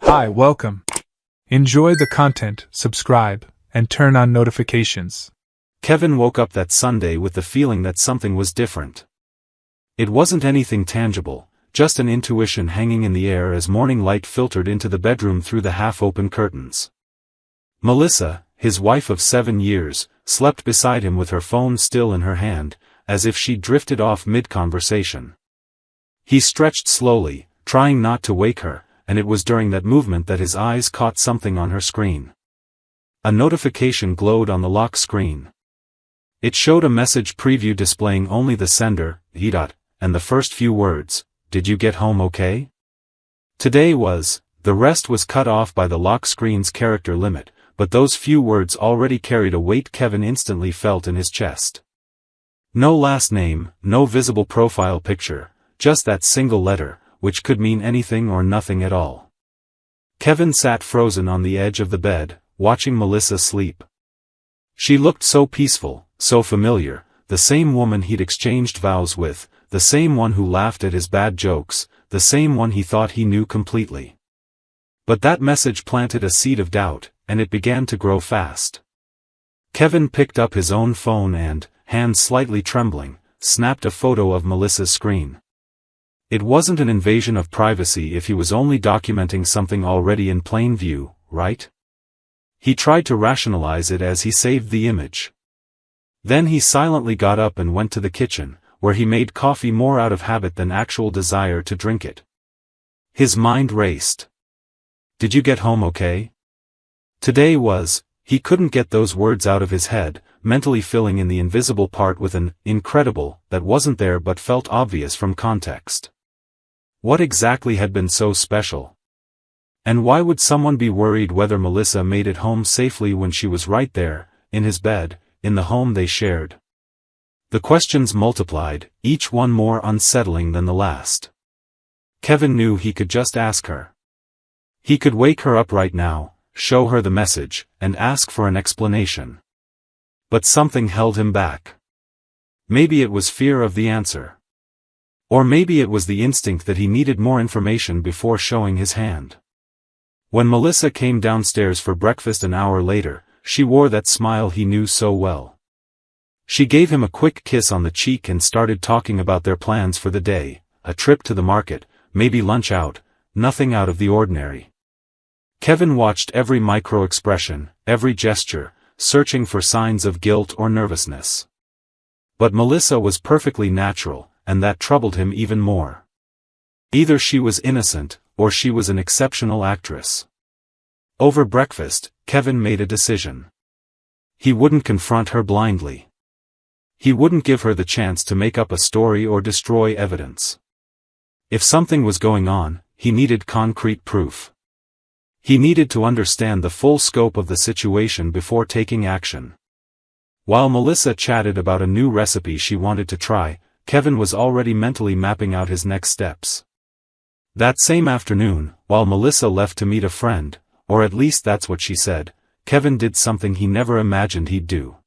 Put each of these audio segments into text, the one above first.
Hi, welcome. Enjoy the content, subscribe, and turn on notifications. Kevin woke up that Sunday with the feeling that something was different. It wasn't anything tangible, just an intuition hanging in the air as morning light filtered into the bedroom through the half-open curtains. Melissa, his wife of 7 years, slept beside him with her phone still in her hand, as if she'd drifted off mid-conversation. He stretched slowly, trying not to wake her, and it was during that movement that his eyes caught something on her screen. A notification glowed on the lock screen. It showed a message preview displaying only the sender, and the first few words, "Did you get home okay?" Today was, the rest was cut off by the lock screen's character limit, but those few words already carried a weight Kevin instantly felt in his chest. No last name, no visible profile picture, just that single letter, which could mean anything or nothing at all. Kevin sat frozen on the edge of the bed, watching Melissa sleep. She looked so peaceful, so familiar, the same woman he'd exchanged vows with, the same one who laughed at his bad jokes, the same one he thought he knew completely. But that message planted a seed of doubt, and it began to grow fast. Kevin picked up his own phone and, hands slightly trembling, snapped a photo of Melissa's screen. It wasn't an invasion of privacy if he was only documenting something already in plain view, right? He tried to rationalize it as he saved the image. Then he silently got up and went to the kitchen, where he made coffee more out of habit than actual desire to drink it. His mind raced. "Did you get home okay?" Today was, he couldn't get those words out of his head, mentally filling in the invisible part with an incredible that wasn't there but felt obvious from context. What exactly had been so special? And why would someone be worried whether Melissa made it home safely when she was right there, in his bed, in the home they shared? The questions multiplied, each one more unsettling than the last. Kevin knew he could just ask her. He could wake her up right now, show her the message, and ask for an explanation. But something held him back. Maybe it was fear of the answer. Or maybe it was the instinct that he needed more information before showing his hand. When Melissa came downstairs for breakfast an hour later, she wore that smile he knew so well. She gave him a quick kiss on the cheek and started talking about their plans for the day, a trip to the market, maybe lunch out, nothing out of the ordinary. Kevin watched every micro-expression, every gesture, searching for signs of guilt or nervousness. But Melissa was perfectly natural, and that troubled him even more. Either she was innocent, or she was an exceptional actress. Over breakfast, Kevin made a decision. He wouldn't confront her blindly. He wouldn't give her the chance to make up a story or destroy evidence. If something was going on, he needed concrete proof. He needed to understand the full scope of the situation before taking action. While Melissa chatted about a new recipe she wanted to try, Kevin was already mentally mapping out his next steps. That same afternoon, while Melissa left to meet a friend, or at least that's what she said, Kevin did something he never imagined he'd do.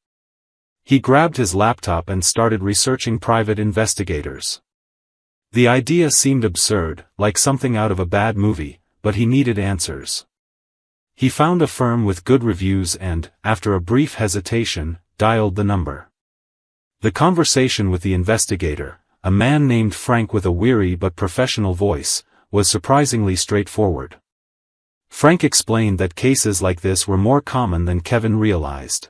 He grabbed his laptop and started researching private investigators. The idea seemed absurd, like something out of a bad movie, but he needed answers. He found a firm with good reviews and, after a brief hesitation, dialed the number. The conversation with the investigator, a man named Frank with a weary but professional voice, was surprisingly straightforward. Frank explained that cases like this were more common than Kevin realized.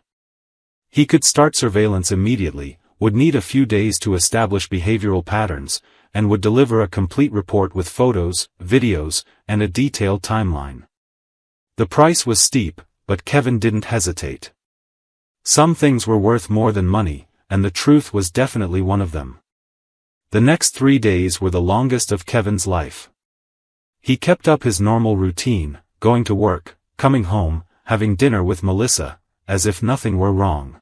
He could start surveillance immediately, would need a few days to establish behavioral patterns, and would deliver a complete report with photos, videos, and a detailed timeline. The price was steep, but Kevin didn't hesitate. Some things were worth more than money, and the truth was definitely one of them. The next 3 days were the longest of Kevin's life. He kept up his normal routine, going to work, coming home, having dinner with Melissa, as if nothing were wrong.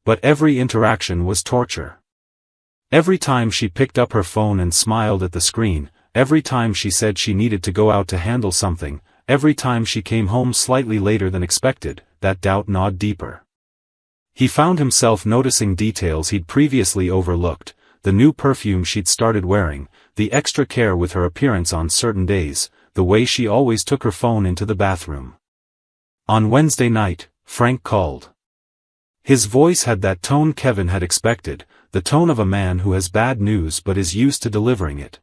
But every interaction was torture. Every time she picked up her phone and smiled at the screen, every time she said she needed to go out to handle something, every time she came home slightly later than expected, that doubt gnawed deeper. He found himself noticing details he'd previously overlooked, the new perfume she'd started wearing, the extra care with her appearance on certain days, the way she always took her phone into the bathroom. On Wednesday night, Frank called. His voice had that tone Kevin had expected, the tone of a man who has bad news but is used to delivering it.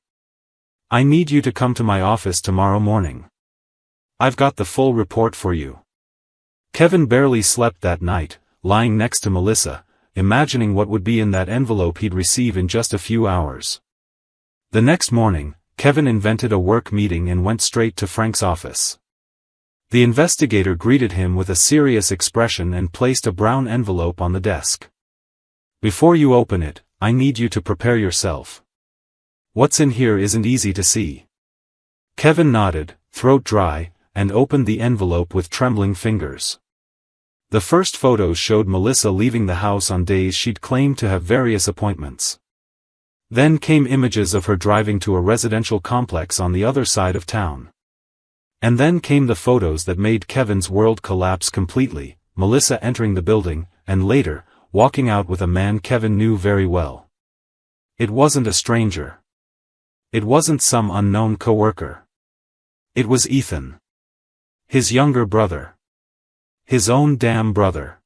"I need you to come to my office tomorrow morning. I've got the full report for you." Kevin barely slept that night, lying next to Melissa, imagining what would be in that envelope he'd receive in just a few hours. The next morning, Kevin invented a work meeting and went straight to Frank's office. The investigator greeted him with a serious expression and placed a brown envelope on the desk. "Before you open it, I need you to prepare yourself. What's in here isn't easy to see." Kevin nodded, throat dry, and opened the envelope with trembling fingers. The first photos showed Melissa leaving the house on days she'd claimed to have various appointments. Then came images of her driving to a residential complex on the other side of town. And then came the photos that made Kevin's world collapse completely, Melissa entering the building, and later, walking out with a man Kevin knew very well. It wasn't a stranger. It wasn't some unknown coworker. It was Ethan. His younger brother. His own damn brother.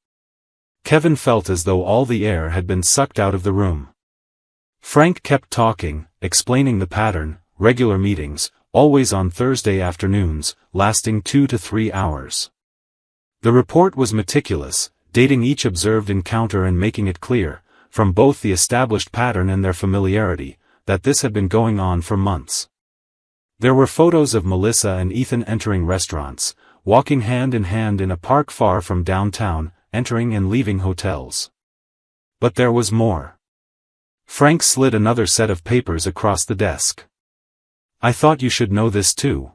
Kevin felt as though all the air had been sucked out of the room. Frank kept talking, explaining the pattern, regular meetings, always on Thursday afternoons, lasting 2 to 3 hours. The report was meticulous, dating each observed encounter and making it clear, from both the established pattern and their familiarity, that this had been going on for months. There were photos of Melissa and Ethan entering restaurants, walking hand in hand in a park far from downtown, entering and leaving hotels. But there was more. Frank slid another set of papers across the desk. "I thought you should know this too.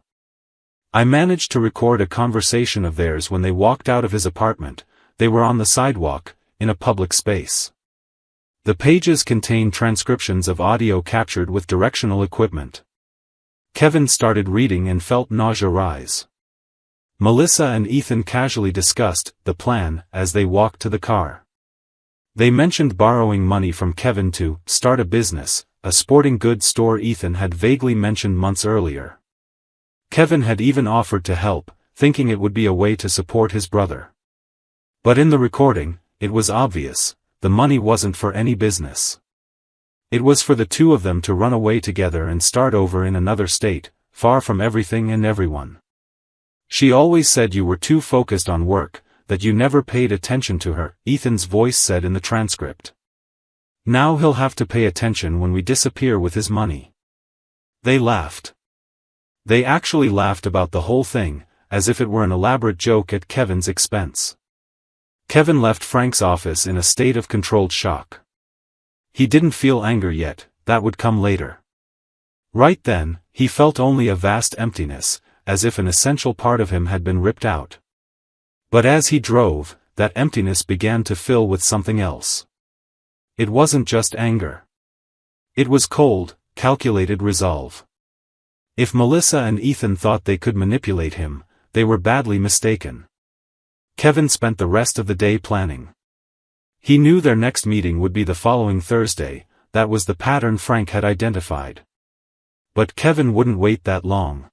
I managed to record a conversation of theirs when they walked out of his apartment. They were on the sidewalk, in a public space. The pages contain transcriptions of audio captured with directional equipment." Kevin started reading and felt nausea rise. Melissa and Ethan casually discussed the plan as they walked to the car. They mentioned borrowing money from Kevin to start a business, a sporting goods store Ethan had vaguely mentioned months earlier. Kevin had even offered to help, thinking it would be a way to support his brother. But in the recording, it was obvious, the money wasn't for any business. It was for the two of them to run away together and start over in another state, far from everything and everyone. "She always said you were too focused on work, that you never paid attention to her," Ethan's voice said in the transcript. "Now he'll have to pay attention when we disappear with his money." They laughed. They actually laughed about the whole thing, as if it were an elaborate joke at Kevin's expense. Kevin left Frank's office in a state of controlled shock. He didn't feel anger yet, that would come later. Right then, he felt only a vast emptiness, as if an essential part of him had been ripped out. But as he drove, that emptiness began to fill with something else. It wasn't just anger. It was cold, calculated resolve. If Melissa and Ethan thought they could manipulate him, they were badly mistaken. Kevin spent the rest of the day planning. He knew their next meeting would be the following Thursday, that was the pattern Frank had identified. But Kevin wouldn't wait that long.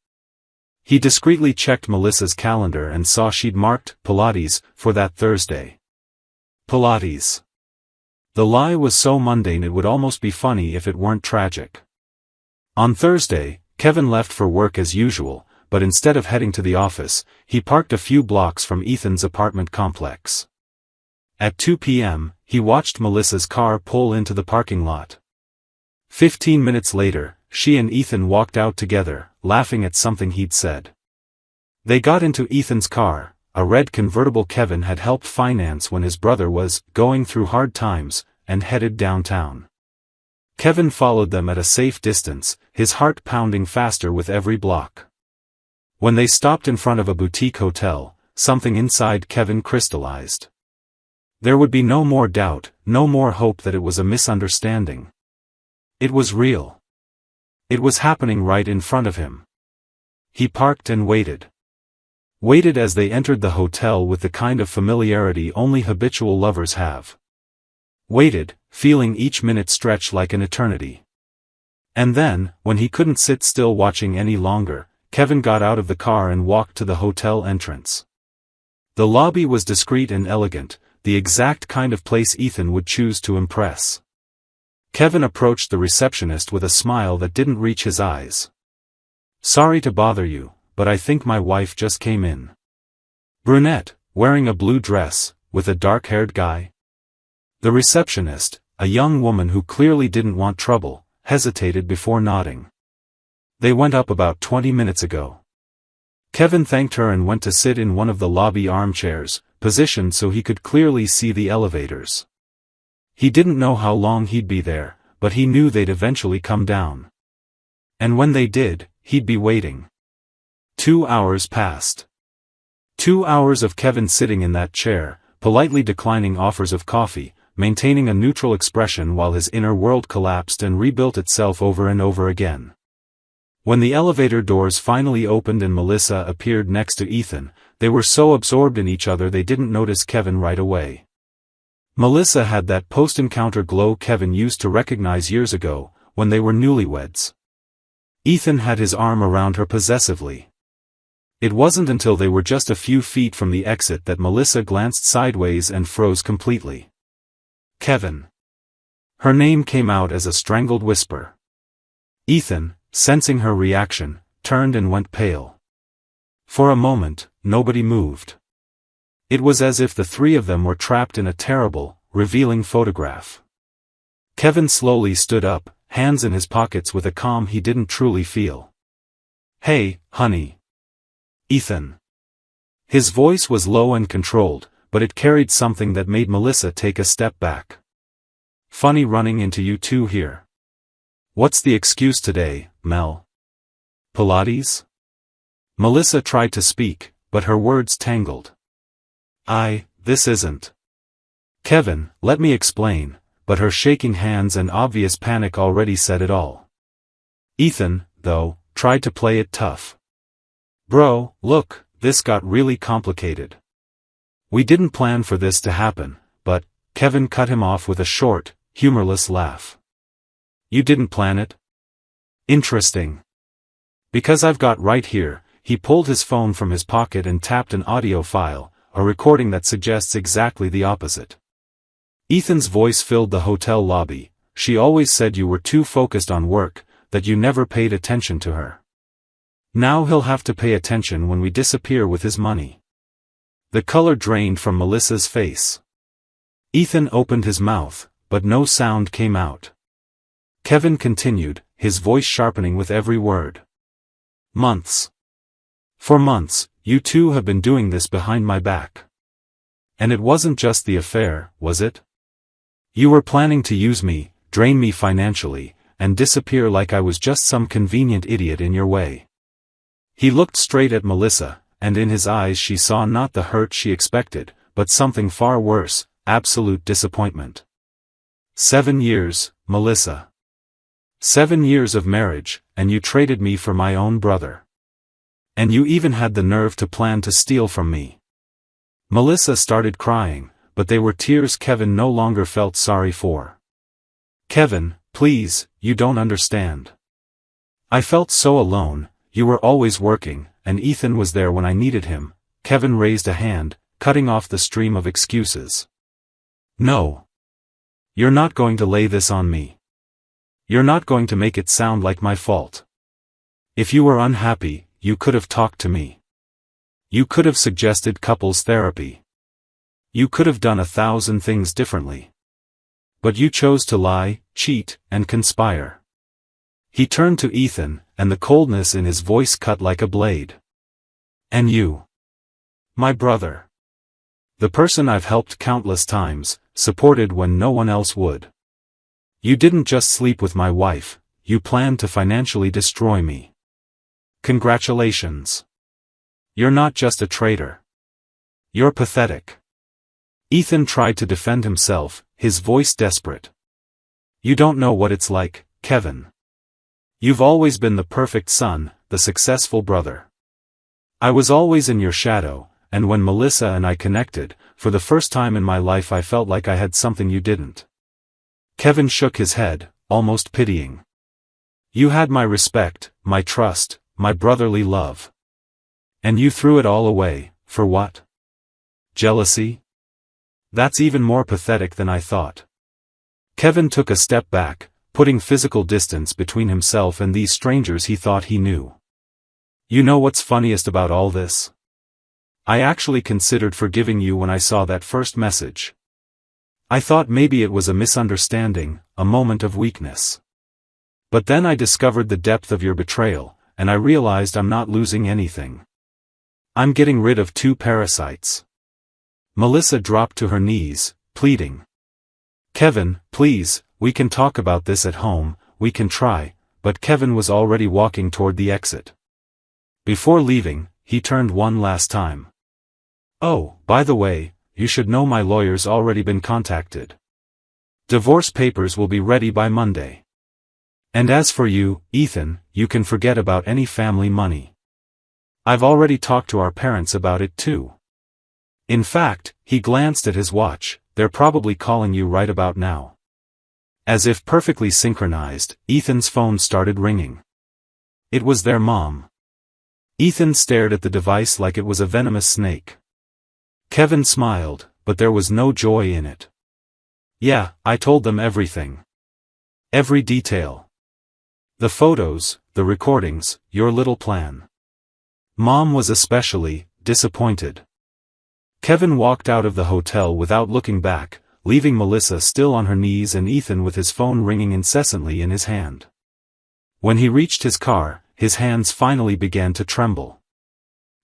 He discreetly checked Melissa's calendar and saw she'd marked Pilates for that Thursday. Pilates. The lie was so mundane it would almost be funny if it weren't tragic. On Thursday, Kevin left for work as usual, but instead of heading to the office, he parked a few blocks from Ethan's apartment complex. At 2 p.m., he watched Melissa's car pull into the parking lot. 15 minutes later, she and Ethan walked out together, laughing at something he'd said. They got into Ethan's car, a red convertible Kevin had helped finance when his brother was going through hard times, and headed downtown. Kevin followed them at a safe distance, his heart pounding faster with every block. When they stopped in front of a boutique hotel, something inside Kevin crystallized. There would be no more doubt, no more hope that it was a misunderstanding. It was real. It was happening right in front of him. He parked and waited. Waited as they entered the hotel with the kind of familiarity only habitual lovers have. Waited, feeling each minute stretch like an eternity. And then, when he couldn't sit still watching any longer, Kevin got out of the car and walked to the hotel entrance. The lobby was discreet and elegant, the exact kind of place Ethan would choose to impress. Kevin approached the receptionist with a smile that didn't reach his eyes. "Sorry to bother you, but I think my wife just came in." Brunette, wearing a blue dress, with a dark-haired guy. The receptionist, a young woman who clearly didn't want trouble, hesitated before nodding. "They went up about 20 minutes ago." Kevin thanked her and went to sit in one of the lobby armchairs, positioned so he could clearly see the elevators. He didn't know how long he'd be there, but he knew they'd eventually come down. And when they did, he'd be waiting. 2 hours passed. 2 hours of Kevin sitting in that chair, politely declining offers of coffee, maintaining a neutral expression while his inner world collapsed and rebuilt itself over and over again. When the elevator doors finally opened and Melissa appeared next to Ethan, they were so absorbed in each other they didn't notice Kevin right away. Melissa had that post-encounter glow Kevin used to recognize years ago, when they were newlyweds. Ethan had his arm around her possessively. It wasn't until they were just a few feet from the exit that Melissa glanced sideways and froze completely. "Kevin." Her name came out as a strangled whisper. Ethan, sensing her reaction, turned and went pale. For a moment, nobody moved. It was as if the three of them were trapped in a terrible, revealing photograph. Kevin slowly stood up, hands in his pockets with a calm he didn't truly feel. "Hey, honey." "Ethan." His voice was low and controlled, but it carried something that made Melissa take a step back. "Funny running into you two here. What's the excuse today, Mel? Pilates?" Melissa tried to speak, but her words tangled. This isn't." "Kevin, let me explain," but her shaking hands and obvious panic already said it all. Ethan, though, tried to play it tough. "Bro, look, this got really complicated. We didn't plan for this to happen, but," Kevin cut him off with a short, humorless laugh. "You didn't plan it? Interesting. Because I've got right here." He pulled his phone from his pocket and tapped an audio file, a recording that suggests exactly the opposite. Ethan's voice filled the hotel lobby. "She always said you were too focused on work, that you never paid attention to her. Now he'll have to pay attention when we disappear with his money." The color drained from Melissa's face. Ethan opened his mouth, but no sound came out. Kevin continued, his voice sharpening with every word. "Months. For months, you two have been doing this behind my back. And it wasn't just the affair, was it? You were planning to use me, drain me financially, and disappear like I was just some convenient idiot in your way." He looked straight at Melissa, and in his eyes she saw not the hurt she expected, but something far worse, absolute disappointment. 7 years, Melissa. 7 years of marriage, and you traded me for my own brother. And you even had the nerve to plan to steal from me. Melissa started crying, but they were tears Kevin no longer felt sorry for. "Kevin, please, you don't understand. I felt so alone, you were always working, and Ethan was there when I needed him." Kevin raised a hand, cutting off the stream of excuses. "No. You're not going to lay this on me. You're not going to make it sound like my fault. If you were unhappy, you could have talked to me. You could have suggested couples therapy. You could have done 1,000 things differently. But you chose to lie, cheat, and conspire." He turned to Ethan, and the coldness in his voice cut like a blade. "And you. My brother. The person I've helped countless times, supported when no one else would. You didn't just sleep with my wife, you planned to financially destroy me. Congratulations. You're not just a traitor. You're pathetic." Ethan tried to defend himself, his voice desperate. "You don't know what it's like, Kevin. You've always been the perfect son, the successful brother. I was always in your shadow, and when Melissa and I connected, for the first time in my life I felt like I had something you didn't." Kevin shook his head, almost pitying. "You had my respect, my trust, my brotherly love. And you threw it all away, for what? Jealousy? That's even more pathetic than I thought. Kevin took a step back, putting physical distance between himself and these strangers he thought he knew. You know what's funniest about all this? I actually considered forgiving you when I saw that first message. I thought maybe it was a misunderstanding, a moment of weakness. But then I discovered the depth of your betrayal, and I realized I'm not losing anything. I'm getting rid of 2 parasites. Melissa dropped to her knees, pleading. Kevin, please, we can talk about this at home, we can try, but Kevin was already walking toward the exit. Before leaving, he turned one last time. Oh, by the way, you should know my lawyer's already been contacted. Divorce papers will be ready by Monday. And as for you, Ethan, you can forget about any family money. I've already talked to our parents about it too. In fact, he glanced at his watch, they're probably calling you right about now. As if perfectly synchronized, Ethan's phone started ringing. It was their mom. Ethan stared at the device like it was a venomous snake. Kevin smiled, but there was no joy in it. Yeah, I told them everything. Every detail. The photos, the recordings, your little plan. Mom was especially disappointed. Kevin walked out of the hotel without looking back, leaving Melissa still on her knees and Ethan with his phone ringing incessantly in his hand. When he reached his car, his hands finally began to tremble.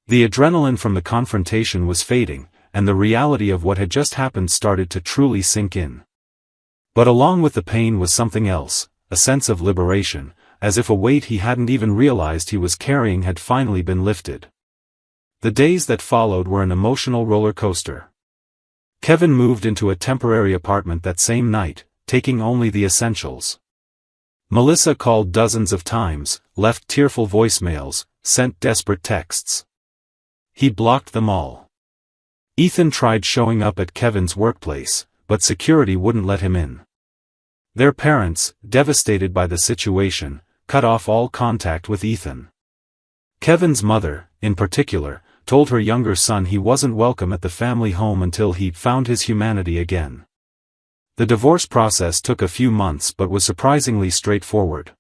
The adrenaline from the confrontation was fading, and the reality of what had just happened started to truly sink in. But along with the pain was something else, a sense of liberation, as if a weight he hadn't even realized he was carrying had finally been lifted. The days that followed were an emotional roller coaster. Kevin moved into a temporary apartment that same night, taking only the essentials. Melissa called dozens of times, left tearful voicemails, sent desperate texts. He blocked them all. Ethan tried showing up at Kevin's workplace, but security wouldn't let him in. Their parents, devastated by the situation, cut off all contact with Ethan. Kevin's mother, in particular, told her younger son he wasn't welcome at the family home until he found his humanity again. The divorce process took a few months but was surprisingly straightforward.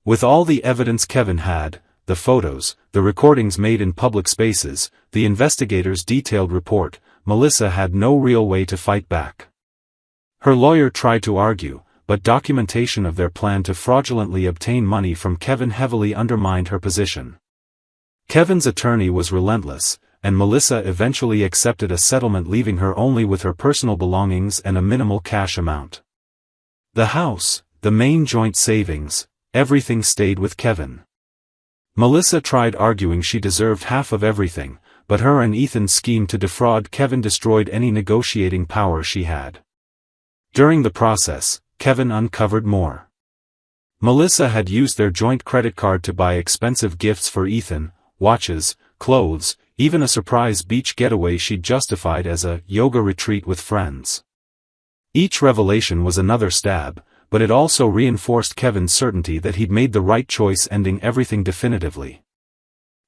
With all the evidence Kevin had, the photos, the recordings made in public spaces, the investigators' detailed report, Melissa had no real way to fight back. Her lawyer tried to argue, but documentation of their plan to fraudulently obtain money from Kevin heavily undermined her position. Kevin's attorney was relentless, and Melissa eventually accepted a settlement leaving her only with her personal belongings and a minimal cash amount. The house, the main joint savings, everything stayed with Kevin. Melissa tried arguing she deserved half of everything, but her and Ethan's scheme to defraud Kevin destroyed any negotiating power she had. During the process, Kevin uncovered more. Melissa had used their joint credit card to buy expensive gifts for Ethan, watches, clothes, even a surprise beach getaway she'd justified as a yoga retreat with friends. Each revelation was another stab, but it also reinforced Kevin's certainty that he'd made the right choice, ending everything definitively.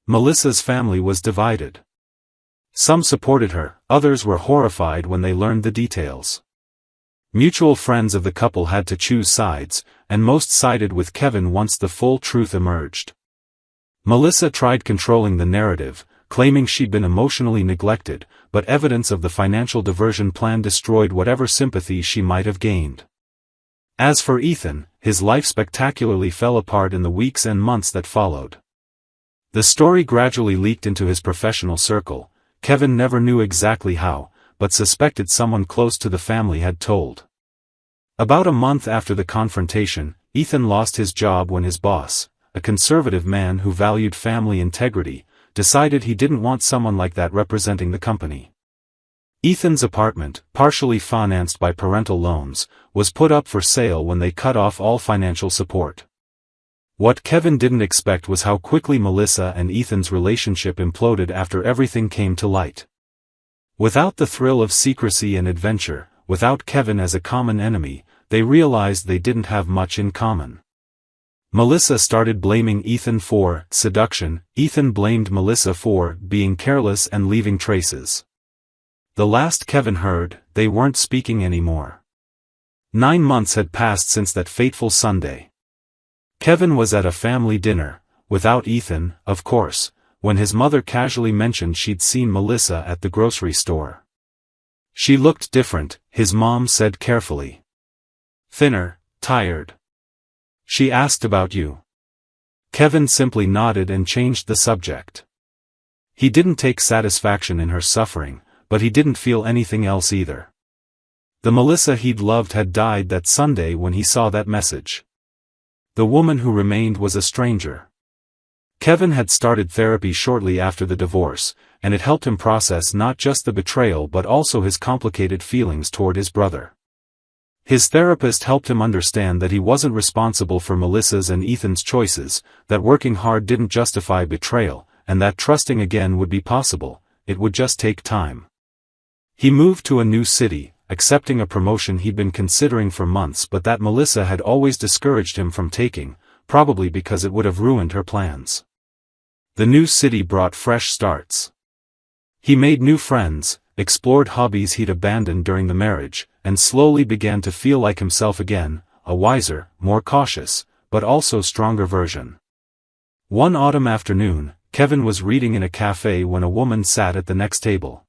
Melissa's family was divided. Some supported her, others were horrified when they learned the details. Mutual friends of the couple had to choose sides, and most sided with Kevin once the full truth emerged. Melissa tried controlling the narrative, claiming she'd been emotionally neglected, but evidence of the financial diversion plan destroyed whatever sympathy she might have gained. As for Ethan, his life spectacularly fell apart in the weeks and months that followed. The story gradually leaked into his professional circle. Kevin never knew exactly how, but suspected someone close to the family had told. About a month after the confrontation, Ethan lost his job when his boss, a conservative man who valued family integrity, decided he didn't want someone like that representing the company. Ethan's apartment, partially financed by parental loans, was put up for sale when they cut off all financial support. What Kevin didn't expect was how quickly Melissa and Ethan's relationship imploded after everything came to light. Without the thrill of secrecy and adventure, without Kevin as a common enemy, they realized they didn't have much in common. Melissa started blaming Ethan for seduction. Ethan blamed Melissa for being careless and leaving traces. The last Kevin heard, they weren't speaking anymore. 9 months had passed since that fateful Sunday. Kevin was at a family dinner, without Ethan, of course, when his mother casually mentioned she'd seen Melissa at the grocery store. She looked different, his mom said carefully. Thinner, tired. She asked about you. Kevin simply nodded and changed the subject. He didn't take satisfaction in her suffering, but he didn't feel anything else either. The Melissa he'd loved had died that Sunday when he saw that message. The woman who remained was a stranger. Kevin had started therapy shortly after the divorce, and it helped him process not just the betrayal but also his complicated feelings toward his brother. His therapist helped him understand that he wasn't responsible for Melissa's and Ethan's choices, that working hard didn't justify betrayal, and that trusting again would be possible, it would just take time. He moved to a new city, accepting a promotion he'd been considering for months but that Melissa had always discouraged him from taking, probably because it would have ruined her plans. The new city brought fresh starts. He made new friends, explored hobbies he'd abandoned during the marriage, and slowly began to feel like himself again, a wiser, more cautious, but also stronger version. One autumn afternoon, Kevin was reading in a cafe when a woman sat at the next table.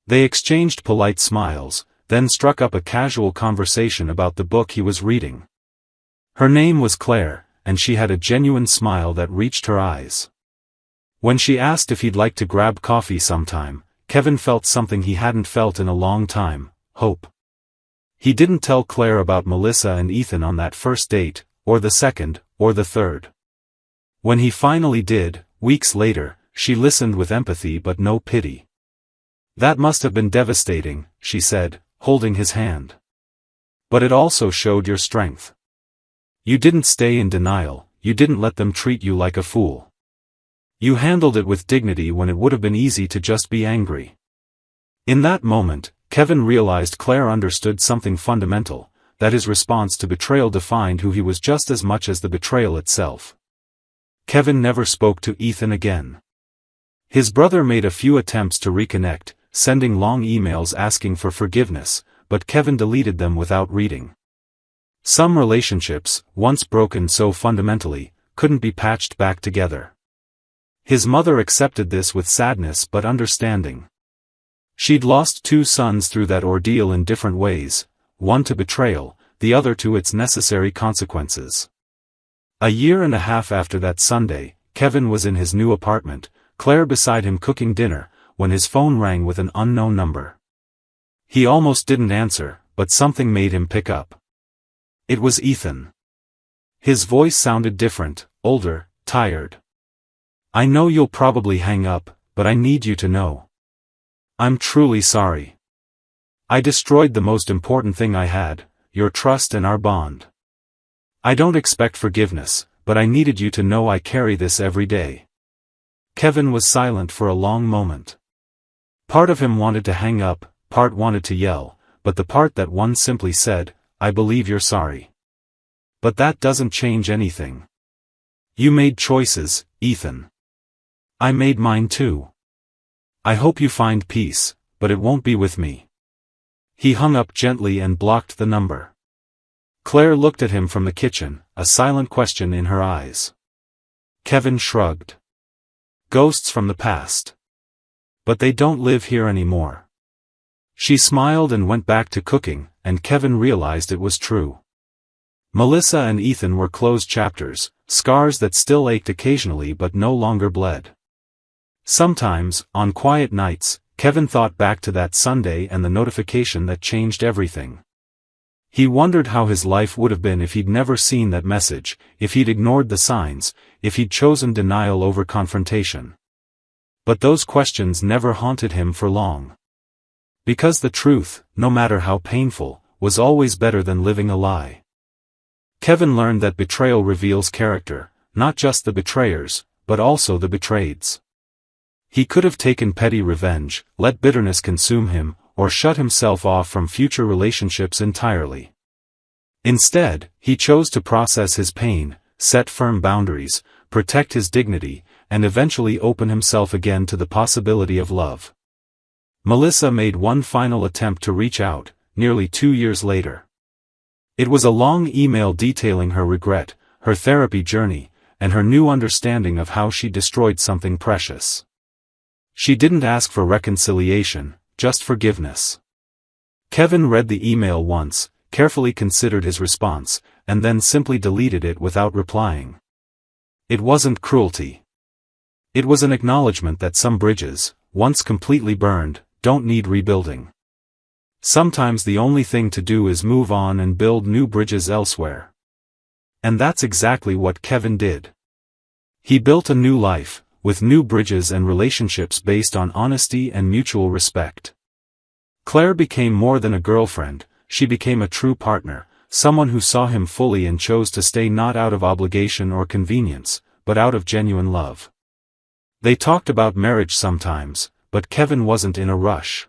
They exchanged polite smiles, then struck up a casual conversation about the book he was reading. Her name was Claire, and she had a genuine smile that reached her eyes. When she asked if he'd like to grab coffee sometime, Kevin felt something he hadn't felt in a long time, hope. He didn't tell Claire about Melissa and Ethan on that first date, or the second, or the third. When he finally did, weeks later, she listened with empathy but no pity. That must have been devastating, she said, holding his hand. But it also showed your strength. You didn't stay in denial, you didn't let them treat you like a fool. You handled it with dignity when it would have been easy to just be angry. In that moment, Kevin realized Claire understood something fundamental, that his response to betrayal defined who he was just as much as the betrayal itself. Kevin never spoke to Ethan again. His brother made a few attempts to reconnect, sending long emails asking for forgiveness, but Kevin deleted them without reading. Some relationships, once broken so fundamentally, couldn't be patched back together. His mother accepted this with sadness but understanding. She'd lost 2 sons through that ordeal in different ways, one to betrayal, the other to its necessary consequences. A year and a half after that Sunday, Kevin was in his new apartment, Claire beside him cooking dinner, when his phone rang with an unknown number. He almost didn't answer, but something made him pick up. It was Ethan. His voice sounded different, older, tired. I know you'll probably hang up, but I need you to know. I'm truly sorry. I destroyed the most important thing I had, your trust and our bond. I don't expect forgiveness, but I needed you to know I carry this every day. Kevin was silent for a long moment. Part of him wanted to hang up, part wanted to yell, but the part that won simply said, I believe you're sorry. But that doesn't change anything. You made choices, Ethan. I made mine too. I hope you find peace, but it won't be with me. He hung up gently and blocked the number. Claire looked at him from the kitchen, a silent question in her eyes. Kevin shrugged. Ghosts from the past. But they don't live here anymore. She smiled and went back to cooking, and Kevin realized it was true. Melissa and Ethan were closed chapters, scars that still ached occasionally but no longer bled. Sometimes, on quiet nights, Kevin thought back to that Sunday and the notification that changed everything. He wondered how his life would have been if he'd never seen that message, if he'd ignored the signs, if he'd chosen denial over confrontation. But those questions never haunted him for long. Because the truth, no matter how painful, was always better than living a lie. Kevin learned that betrayal reveals character, not just the betrayers, but also the betrayeds. He could have taken petty revenge, let bitterness consume him, or shut himself off from future relationships entirely. Instead, he chose to process his pain, set firm boundaries, protect his dignity, and eventually open himself again to the possibility of love. Melissa made one final attempt to reach out, nearly 2 years later. It was a long email detailing her regret, her therapy journey, and her new understanding of how she destroyed something precious. She didn't ask for reconciliation, just forgiveness. Kevin read the email once, carefully considered his response, and then simply deleted it without replying. It wasn't cruelty. It was an acknowledgement that some bridges, once completely burned, don't need rebuilding. Sometimes the only thing to do is move on and build new bridges elsewhere. And that's exactly what Kevin did. He built a new life, with new bridges and relationships based on honesty and mutual respect. Claire became more than a girlfriend, she became a true partner, someone who saw him fully and chose to stay not out of obligation or convenience, but out of genuine love. They talked about marriage sometimes, but Kevin wasn't in a rush.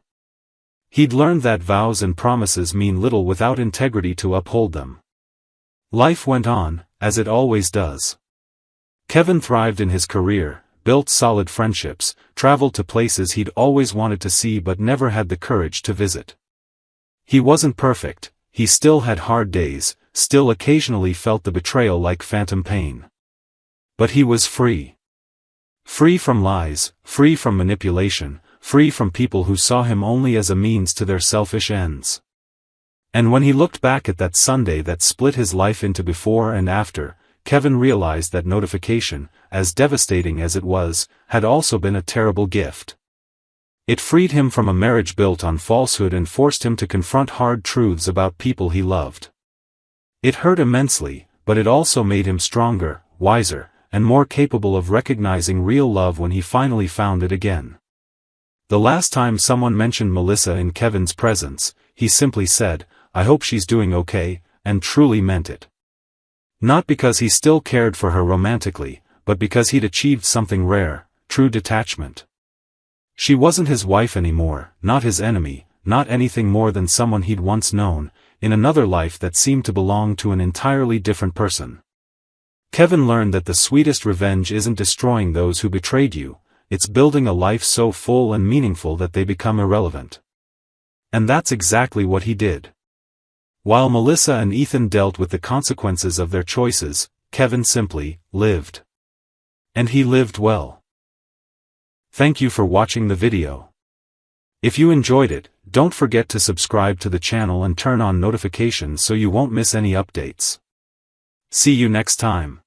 He'd learned that vows and promises mean little without integrity to uphold them. Life went on, as it always does. Kevin thrived in his career, built solid friendships, traveled to places he'd always wanted to see but never had the courage to visit. He wasn't perfect, he still had hard days, still occasionally felt the betrayal like phantom pain. But he was free. Free from lies, free from manipulation, free from people who saw him only as a means to their selfish ends. And when he looked back at that Sunday that split his life into before and after, Kevin realized that notification, as devastating as it was, had also been a terrible gift. It freed him from a marriage built on falsehood and forced him to confront hard truths about people he loved. It hurt immensely, but it also made him stronger, wiser, and more capable of recognizing real love when he finally found it again. The last time someone mentioned Melissa in Kevin's presence, he simply said, "I hope she's doing okay," and truly meant it. Not because he still cared for her romantically, but because he'd achieved something rare, true detachment. She wasn't his wife anymore, not his enemy, not anything more than someone he'd once known, in another life that seemed to belong to an entirely different person. Kevin learned that the sweetest revenge isn't destroying those who betrayed you, it's building a life so full and meaningful that they become irrelevant. And that's exactly what he did. While Melissa and Ethan dealt with the consequences of their choices, Kevin simply lived. And he lived well. Thank you for watching the video. If you enjoyed it, don't forget to subscribe to the channel and turn on notifications so you won't miss any updates. See you next time.